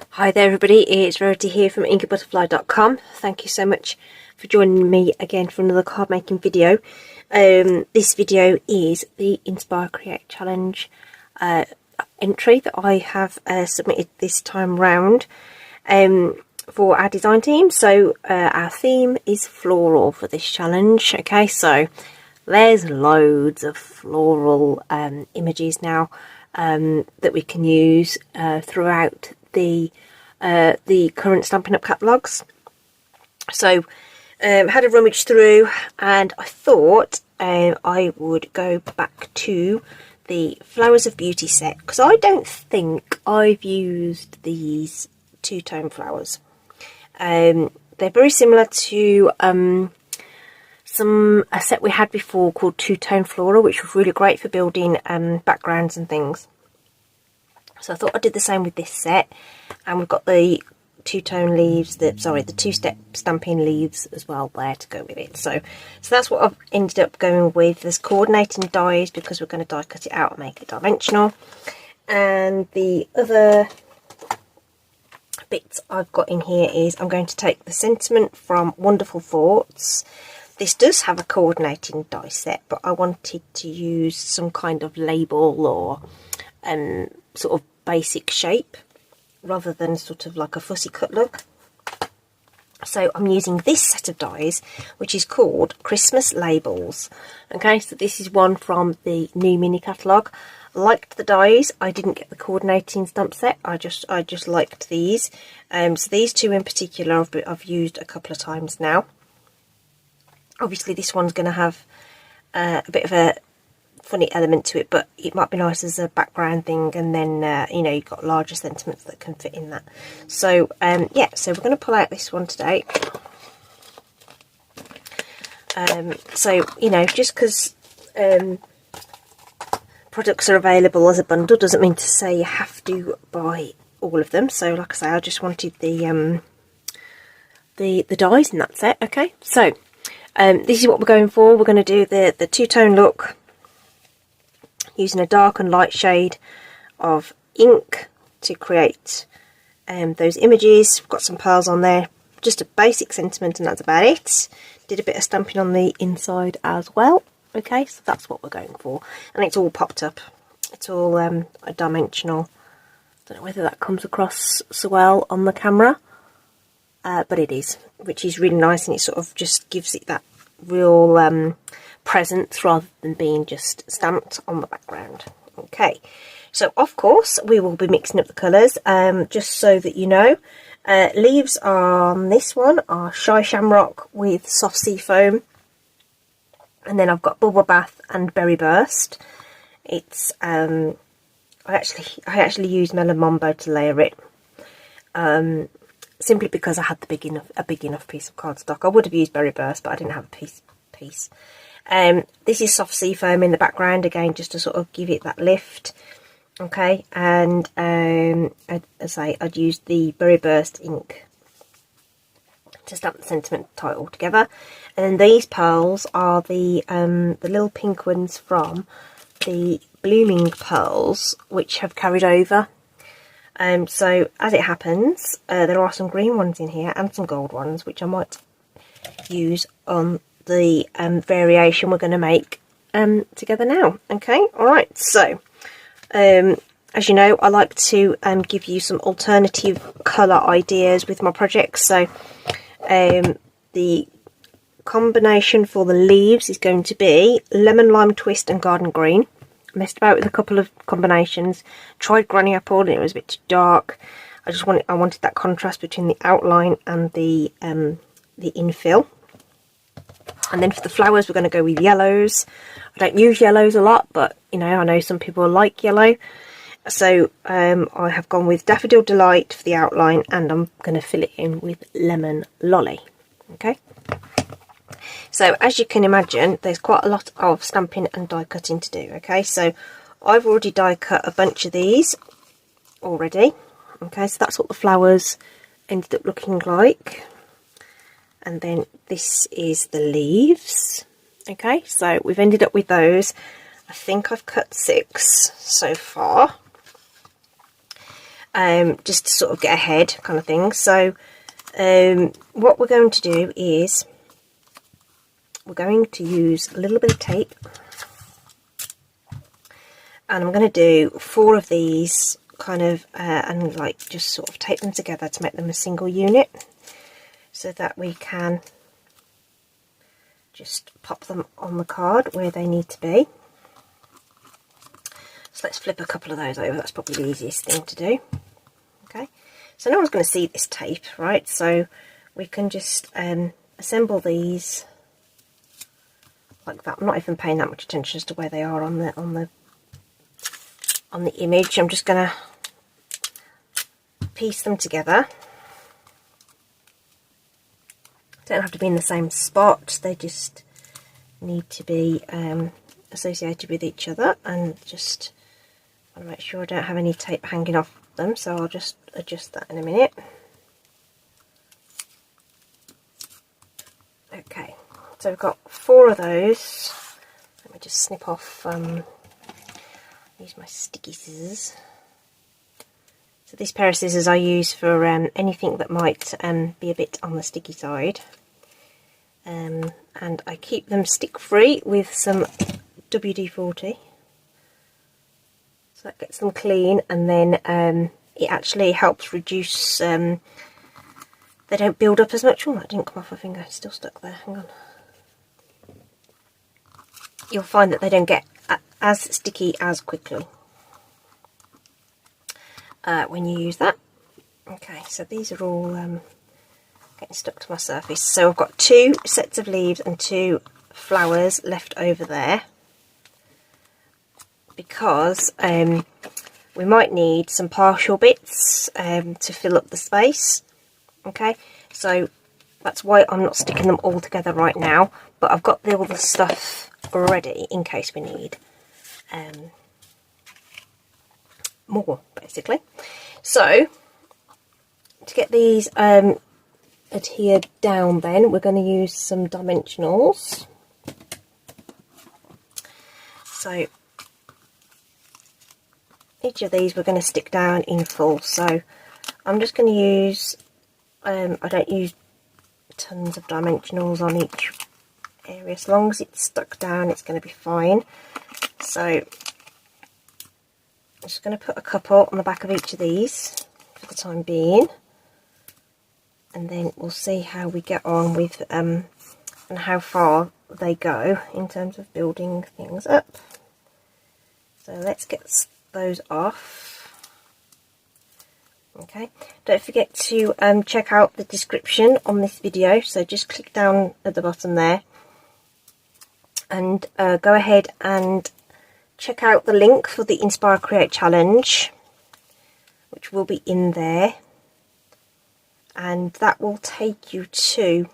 Hi there everybody, it's Rarity here from inkybutterfly.com. Thank you so much for joining me again for another card making video. This video is the Inspire Create Challenge entry that I have submitted this time round for our design team. So our theme is floral for this challenge. Okay, so there's loads of floral images now that we can use throughout the current Stampin' Up catalogues. So had a rummage through, and I thought I would go back to the Flowers of Beauty set, because I don't think I've used these two-tone flowers. They're very similar to a set we had before called Two-Tone Floral, which was really great for building backgrounds and things. So I thought I'd do the same with this set, and we've got the two-tone leaves, the two-step stamping leaves as well there to go with it. So that's what I've ended up going with. There's coordinating dies because we're going to die cut it out and make it dimensional. And the other bits I've got in here is I'm going to take the sentiment from Wonderful Thoughts. This does have a coordinating die set, but I wanted to use some kind of label or sort of basic shape rather than sort of like a fussy cut look. So I'm using this set of dies, which is called Christmas Labels. Okay, so this is one from the new mini catalogue. I liked the dies. I didn't get the coordinating stamp set. I just liked these. So these two in particular I've used a couple of times now. Obviously this one's going to have a bit of a funny element to it, but it might be nice as a background thing, and then you know, you've got larger sentiments that can fit in that. So yeah, so we're going to pull out this one today. So you know, just because products are available as a bundle doesn't mean to say you have to buy all of them. So like I say, I just wanted the dies in that set. Okay, so this is what we're going for. We're going to do the two-tone look using a dark and light shade of ink to create those images. We've got some pearls on there, just a basic sentiment, and that's about it. Did a bit of stamping on the inside as well. Okay, so that's what we're going for, and it's all popped up. It's all a dimensional. Don't know whether that comes across so well on the camera, but it is, which is really nice, and it sort of just gives it that real presence rather than being just stamped on the background. Okay, so of course we will be mixing up the colours, just so that you know. Leaves on this one are Shy Shamrock with Soft Sea Foam, and then I've got Bubble Bath and Berry Burst. It's I actually used Melon Mambo to layer it, simply because I had a big enough piece of cardstock. I would have used Berry Burst, but I didn't have a piece. This is Soft Sea Foam in the background, again just to sort of give it that lift. Okay, and as I say, I'd used the Berry Burst ink to stamp the sentiment title together. And then these pearls are the little pink ones from the Blooming Pearls, which have carried over. So as it happens, there are some green ones in here and some gold ones, which I might use on the variation we're going to make together now. Okay, alright, so as you know, I like to give you some alternative colour ideas with my projects. So the combination for the leaves is going to be Lemon Lime Twist and Garden Green. I messed about with a couple of combinations, tried Granny Apple and it was a bit too dark. I wanted that contrast between the outline and the infill. And then for the flowers, we're going to go with yellows. I don't use yellows a lot, but you know, I know some people like yellow. So I have gone with Daffodil Delight for the outline, and I'm going to fill it in with Lemon Lolly. Okay. So as you can imagine, there's quite a lot of stamping and die cutting to do. Okay, so I've already die cut a bunch of these already. Okay, so that's what the flowers ended up looking like. And then this is the leaves. Okay, so we've ended up with those. I think I've cut 6 so far. just to sort of get ahead kind of thing. So what we're going to do is we're going to use a little bit of tape, and I'm going to do 4 of these kind of and like just sort of tape them together to make them a single unit, so that we can just pop them on the card where they need to be. So let's flip a couple of those over, that's probably the easiest thing to do. Okay, so no one's going to see this tape, right? So we can just assemble these like that. I'm not even paying that much attention as to where they are on the image. I'm just going to piece them together. Don't have to be in the same spot, they just need to be associated with each other, and just want to make sure I don't have any tape hanging off them, so I'll just adjust that in a minute. Okay, so we've got 4 of those. Let me just snip off, use my sticky scissors. So this pair of scissors I use for anything that might be a bit on the sticky side. And I keep them stick free with some WD-40. So that gets them clean, and then it actually helps reduce, they don't build up as much. Oh, that didn't come off my finger, it's still stuck there, hang on. You'll find that they don't get as sticky as quickly when you use that. Okay, so these are all getting stuck to my surface. So I've got 2 sets of leaves and 2 flowers left over there, because we might need some partial bits to fill up the space. Okay, so that's why I'm not sticking them all together right now, but I've got all the stuff ready in case we need more, basically. So to get these adhered down, then we're going to use some dimensionals. So each of these we're going to stick down in full. So I'm just going to use, I don't use tons of dimensionals on each area. As long as it's stuck down, it's going to be fine. So I'm just going to put a couple on the back of each of these for the time being, and then we'll see how we get on with and how far they go in terms of building things up. So let's get those off. Okay, don't forget to check out the description on this video, so just click down at the bottom there and go ahead and check out the link for the Inspire Create Challenge, which will be in there, and that will take you to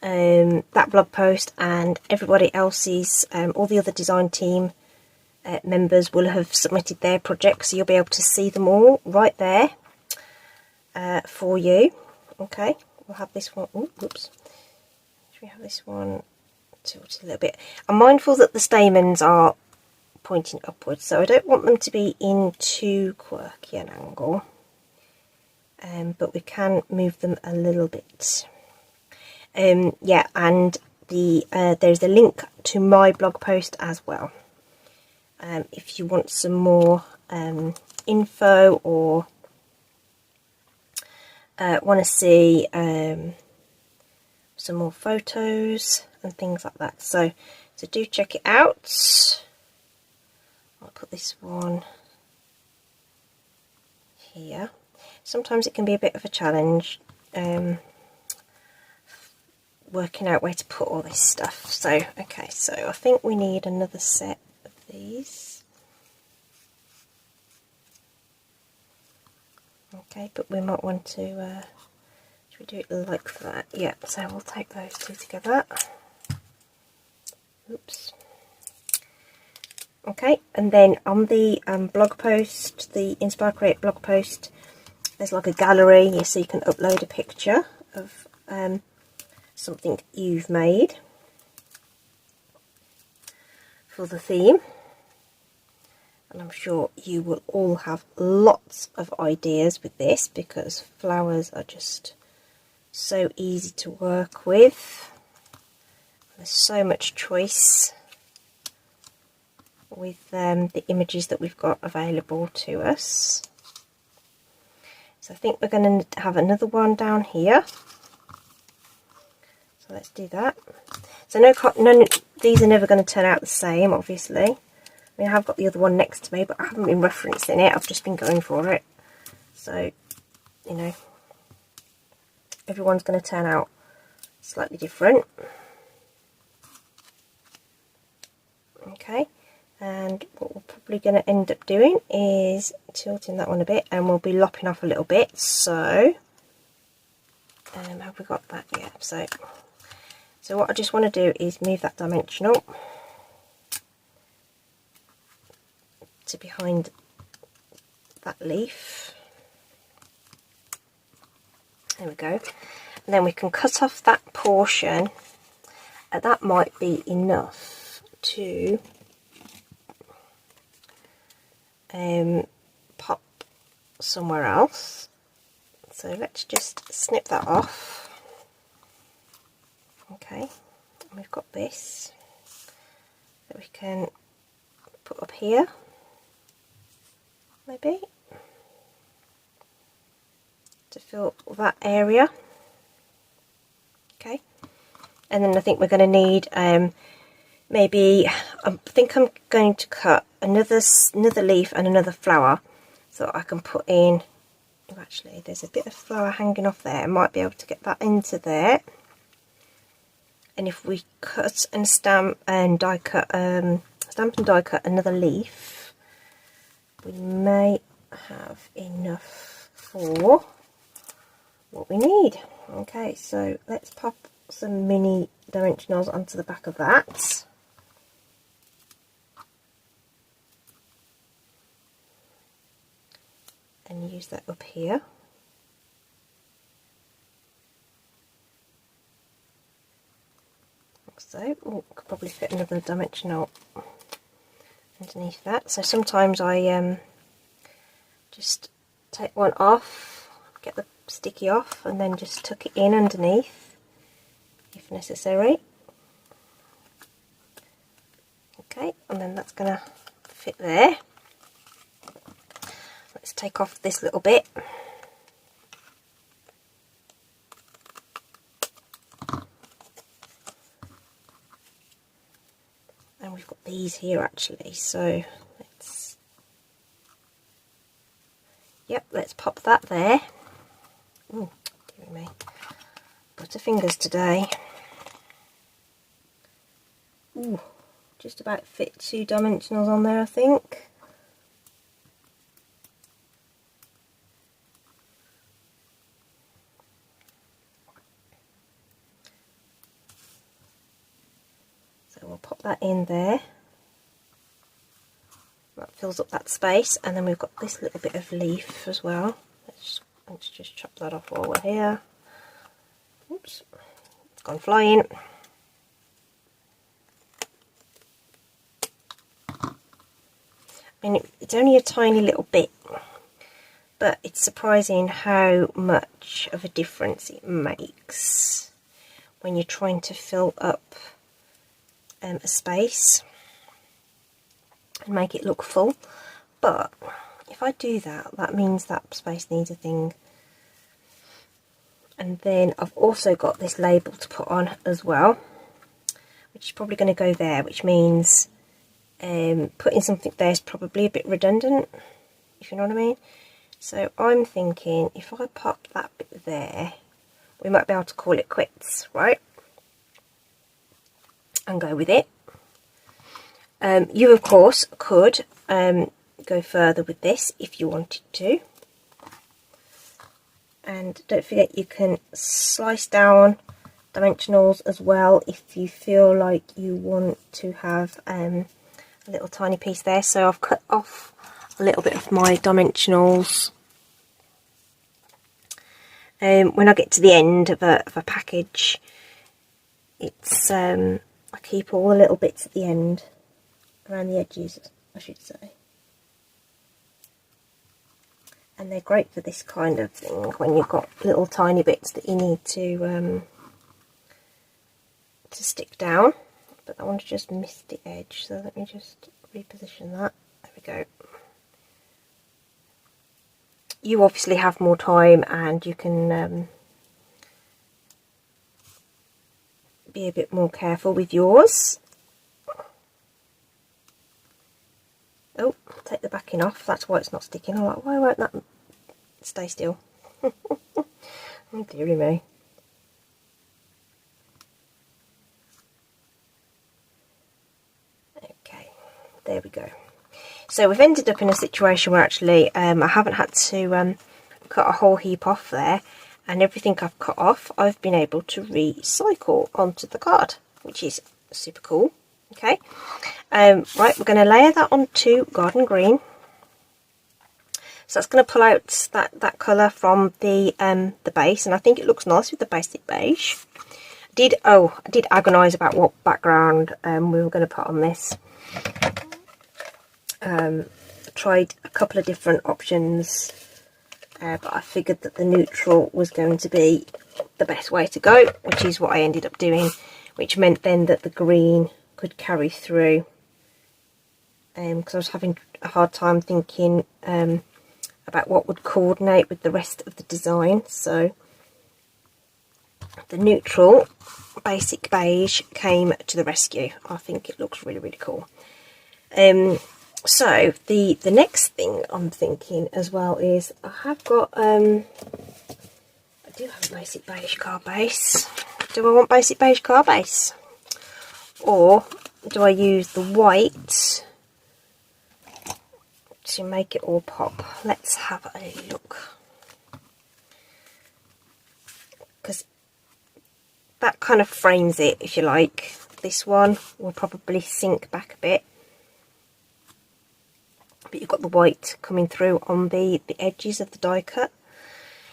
that blog post, and everybody else's, all the other design team members will have submitted their projects, so you'll be able to see them all right there for you. Okay, we'll have this one. Ooh, whoops. Should we have this one tilted a little bit? I'm mindful that the stamens are pointing upwards, so I don't want them to be in too quirky an angle, but we can move them a little bit. Yeah, and there's a link to my blog post as well. If you want some more info, or want to see some more photos and things like that, so do check it out. I'll put this one here. Sometimes it can be a bit of a challenge working out where to put all this stuff. So okay, so I think we need another set of these. Okay, but we might want to should we do it like that? Yeah, so we'll take those 2 together. Oops. Okay, and then on the blog post, the Inspire Create blog post, there's like a gallery, so you can upload a picture of something you've made for the theme. And I'm sure you will all have lots of ideas with this, because flowers are just so easy to work with. There's so much choice with the images that we've got available to us. So I think we're going to have another one down here. So let's do that. So none, these are never going to turn out the same, obviously. I mean, I have got the other one next to me, but I haven't been referencing it. I've just been going for it. So, you know, everyone's going to turn out slightly different. Okay, and what we're probably going to end up doing is tilting that one a bit, and we'll be lopping off a little bit. So, have we got that yet? So what I just want to do is move that dimensional to behind that leaf. There we go. And then we can cut off that portion, and that might be enough to pop somewhere else. So let's just snip that off. Okay, and we've got this that we can put up here, maybe, to fill that area. Okay, and then I think we're going to need maybe, I think I'm going to cut another leaf and another flower, so I can put in, oh, actually there's a bit of flower hanging off there. I might be able to get that into there. And if we cut and stamp and die cut, stamp and die cut another leaf, we may have enough for what we need. Okay, so let's pop some mini dimensionals onto the back of that. And use that up here. So, could probably fit another dimensional underneath that. So sometimes I just take one off, get the sticky off, and then just tuck it in underneath if necessary. Okay, and then that's going to fit there. Let's take off this little bit. And we've got these here actually, so let's pop that there. Ooh, dear me, butterfingers today. Ooh, just about fit 2 dimensionals on there, I think. We'll pop that in there. That fills up that space, and then we've got this little bit of leaf as well. Let's just chop that off while we're here. Oops, it's gone flying. I mean, it's only a tiny little bit, but it's surprising how much of a difference it makes when you're trying to fill up a space and make it look full. But if I do that, that means that space needs a thing. And then I've also got this label to put on as well, which is probably going to go there, which means putting something there is probably a bit redundant, if you know what I mean. So I'm thinking if I pop that bit there, we might be able to call it quits, right? And go with it. You of course could go further with this if you wanted to, and don't forget you can slice down dimensionals as well if you feel like you want to have a little tiny piece there. So I've cut off a little bit of my dimensionals. When I get to the end of a package, it's I keep all the little bits at the end, around the edges I should say. and they're great for this kind of thing when you've got little tiny bits that you need to stick down. But I want to just miss the edge, so let me just reposition that. There we go. You obviously have more time and you can be a bit more careful with yours. Oh, take the backing off, that's why it's not sticking. I'm like, why won't that stay still? Oh dearie me. Okay, there we go. So we've ended up in a situation where actually I haven't had to cut a whole heap off there, and everything I've cut off I've been able to recycle onto the card, which is super cool. Okay, right, we're going to layer that onto garden green. So that's going to pull out that colour from the base, and I think it looks nice with the basic beige. I did agonise about what background we were going to put on this. Tried a couple of different options, but I figured that the neutral was going to be the best way to go, which is what I ended up doing, which meant then that the green could carry through, because I was having a hard time thinking about what would coordinate with the rest of the design. So the neutral basic beige came to the rescue. I think it looks really, really cool. So the next thing I'm thinking as well is I have got I do have a basic beige card base. Do I want basic beige card base, or do I use the white to make it all pop? Let's have a look, because that kind of frames it, if you like. This one will probably sink back a bit, but you've got the white coming through on the edges of the die cut.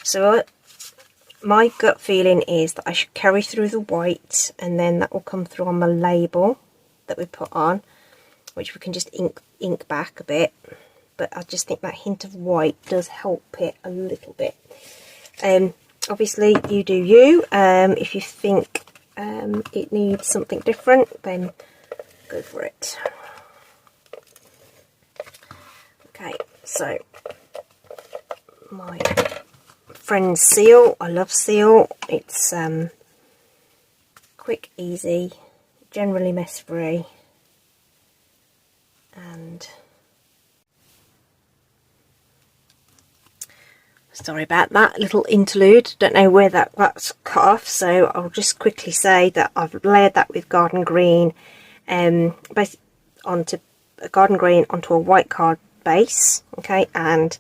So my gut feeling is that I should carry through the white, and then that will come through on the label that we put on, which we can just ink back a bit. But I just think that hint of white does help it a little bit. Obviously you do you. If you think it needs something different, then go for it. Okay, so my friend's seal. I love seal. It's quick, easy, generally mess free, and sorry about that little interlude. Don't know where that's cut off, so I'll just quickly say that I've layered that with garden green, onto a garden green onto a white card base. Okay, and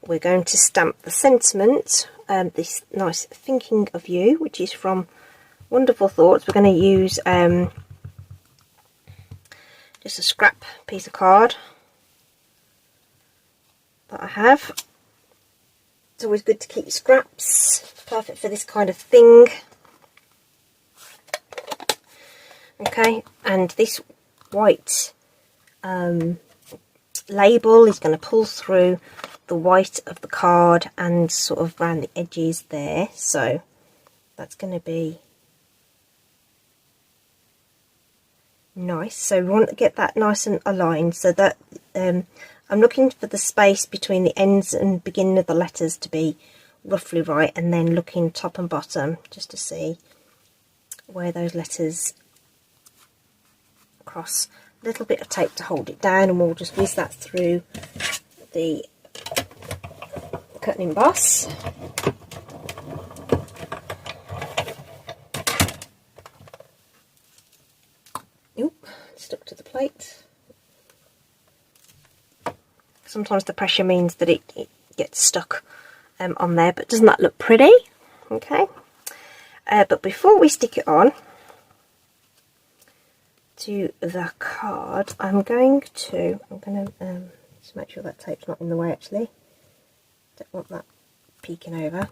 we're going to stamp the sentiment, this nice thinking of you, which is from Wonderful Thoughts. We're going to use just a scrap piece of card that I have. It's always good to keep scraps, perfect for this kind of thing. Okay, and this white label is going to pull through the white of the card and sort of around the edges there, so that's going to be nice. So we want to get that nice and aligned, so that I'm looking for the space between the ends and beginning of the letters to be roughly right, and then looking top and bottom just to see where those letters cross. A little bit of tape to hold it down, and we'll just whiz that through the cutting emboss. Oop, stuck to the plate. Sometimes the pressure means that it gets stuck on there, but doesn't that look pretty? Okay, but before we stick it on to the card, I'm going to just make sure that tape's not in the way. Actually, don't want that peeking over.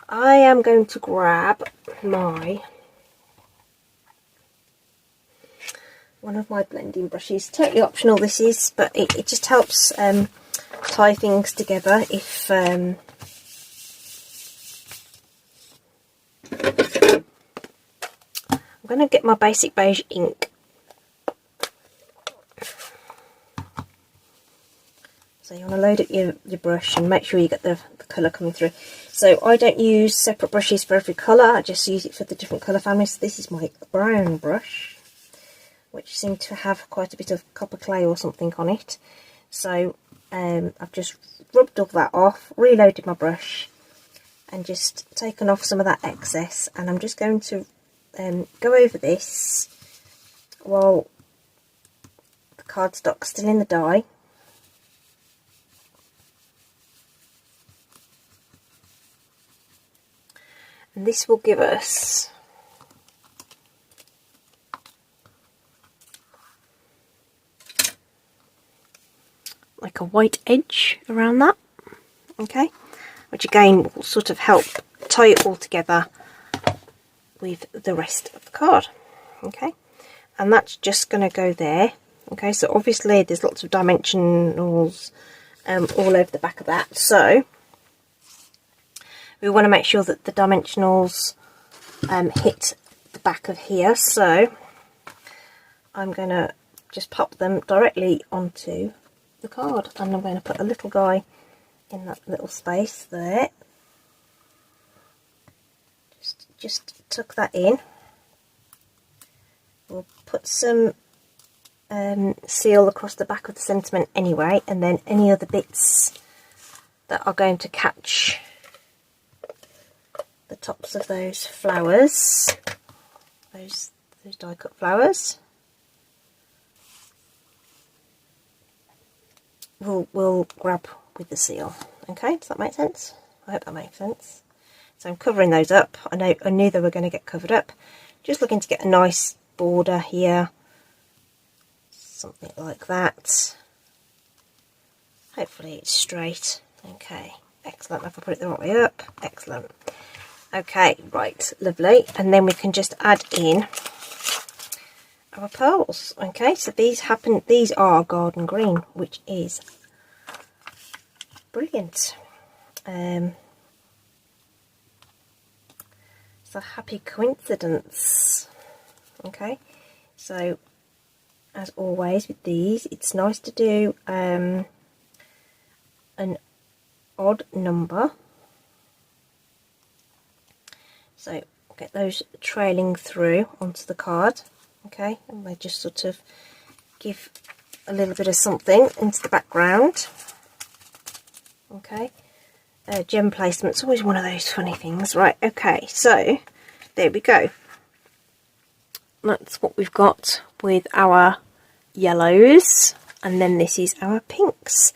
I am going to grab one of my blending brushes. Totally optional this is, but it just helps tie things together if I'm going to get my basic beige ink. So you want to load up your brush and make sure you get the colour coming through. So I don't use separate brushes for every colour, I just use it for the different colour families. So this is my brown brush, which seemed to have quite a bit of copper clay or something on it. So I've just rubbed all that off, reloaded my brush and just taken off some of that excess, and I'm just going to go over this while the cardstock's still in the die. And this will give us like a white edge around that, okay, which again will sort of help tie it all together with the rest of the card, okay. And that's just going to go there, okay. So obviously there's lots of dimensionals all over the back of that, so we want to make sure that the dimensionals hit the back of here. So I'm going to just pop them directly onto the card, and I'm going to put a little guy in that little space there. Just tuck that in. We'll put some seal across the back of the sentiment anyway, and then any other bits that are going to catch the tops of those flowers, those die cut flowers, we'll grab with the seal. Okay, does that make sense? I hope that makes sense. So I'm covering those up. I knew they were going to get covered up. Just looking to get a nice border here, something like that. Hopefully it's straight. Okay, excellent. If I put it the right way up, excellent. Okay, right, lovely. And then we can just add in our pearls. Okay, so these are garden green, which is brilliant. It's a happy coincidence. Okay, so as always with these, it's nice to do an odd number. So get those trailing through onto the card, okay, and they just sort of give a little bit of something into the background, okay. Gem placement's always one of those funny things, right? Okay, so there we go. That's what we've got with our yellows, and then this is our pinks.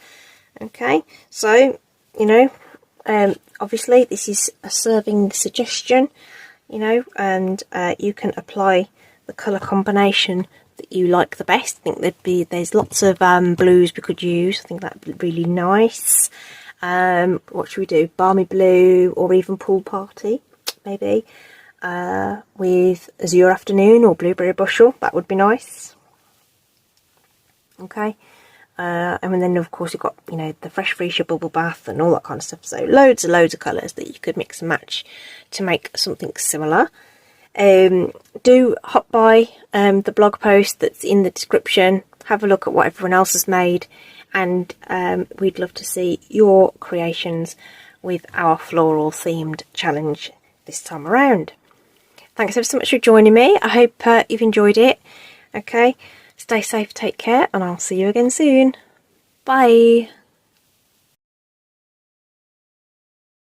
Okay, so you know, obviously this is a serving suggestion, you know, and you can apply the colour combination that you like the best. I think there's lots of blues we could use. I think that'd be really nice. What should we do? Balmy blue, or even pool party, maybe, with azure afternoon or blueberry bushel. That would be nice. Okay. And then of course you've got, you know, the fresh freesia bubble bath and all that kind of stuff. So loads of colours that you could mix and match to make something similar. Do hop by the blog post that's in the description. Have a look at what everyone else has made, and we'd love to see your creations with our floral themed challenge this time around. Thanks ever so much for joining me. I hope you've enjoyed it. Okay, stay safe, take care, and I'll see you again soon. Bye.